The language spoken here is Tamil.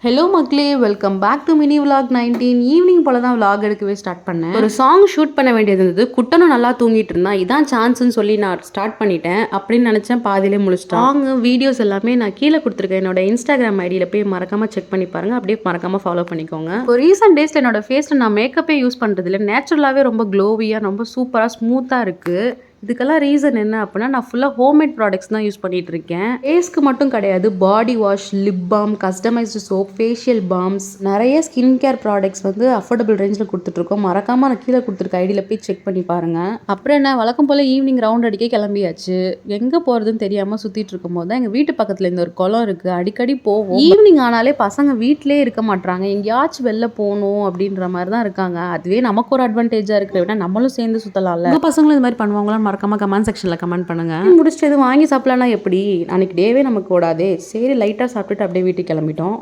ஹலோ மக்களே, welcome back to mini vlog 19. Evening போல தான் விலாக் எடுக்கவே ஸ்டார்ட் பண்ணேன். ஒரு சாங் ஷூட் பண்ண வேண்டியது இருந்தது. குட்டனும் நல்லா தூங்கிட்டு இருந்தான். இதான் சான்ஸ்ன்னு சொல்லி நான் ஸ்டார்ட் பண்ணிட்டேன் அப்படின்னு நினச்சேன். பாதியிலே முடிச்சிட்டேன். சாங் வீடியோஸ் எல்லாமே நான் கீழே கொடுத்துருக்கேன். என்னோட இன்ஸ்டாகிராம் ஐடியில் போய் மறக்காம செக் பண்ணி பாருங்க. அப்படியே மறக்காம ஃபாலோ பண்ணிக்கோங்க. இப்போ ரீசெண்ட் டேஸ்ல என்னோட ஃபேஸ்ல நான் மேக்கப்பே யூஸ் பண்றது இல்லை. நேச்சுரலாகவே ரொம்ப க்ளோவியாக ரொம்ப சூப்பராக ஸ்மூத்தாக இருக்கு. இதுக்கெல்லாம் ரீசன் என்ன அப்படின்னா, நான் ஃபுல்லாக ஹோம்மேட் ப்ராடக்ட்ஸ் தான் யூஸ் பண்ணிட்டு இருக்கேன். ஃபேஸ்க்கு மட்டும் கிடையாது, body wash, lip balm, customised soap, facial palms, நிறைய ஸ்கின் கேர் ப்ராடக்ட்ஸ் வந்து அஃபோர்டபுள் ரேஞ்சில் கொடுத்துட்ருக்கோம். மறக்காம நான் கீழே கொடுத்துருக்க ஐடியில் போய் செக் பண்ணி பாருங்க. அப்புறம் என்ன, வழக்கம் போல் ஈவினிங் ரவுண்ட் அடிக்க கிளம்பியாச்சு. எங்கே போகிறதுன்னு தெரியாமல் சுற்றிட்டு இருக்கும் போது தான் எங்கள் வீட்டு பக்கத்தில் இந்த ஒரு குளம் இருக்குது. அடிக்கடி போவோம். ஈவினிங் ஆனாலே பசங்க வீட்டிலே இருக்க மாட்டாங்க. எங்கேயாச்சும் வெளில போகணும் அப்படின்ற மாதிரி தான் இருக்காங்க. அதுவே நமக்கு ஒரு அட்வான்டேஜாக இருக்கிற விட நம்மளும் சேர்ந்து சுற்றலாம்ல. உங்கள் பசங்களும் இது மாதிரி பண்ணுவாங்களான்னு மறக்காம கமெண்ட் செக்ஷனில் கமெண்ட் பண்ணுங்க. முடிச்சுட்டு எதுவும் வாங்கி சாப்பிடலாம் எப்படி, அன்னைக்கு டேவே நமக்கு ஓடாதே. சரி லைட்டாக சாப்பிட்டுட்டு அப்படியே வீட்டுக்கு கிளம்பிட்டோம்.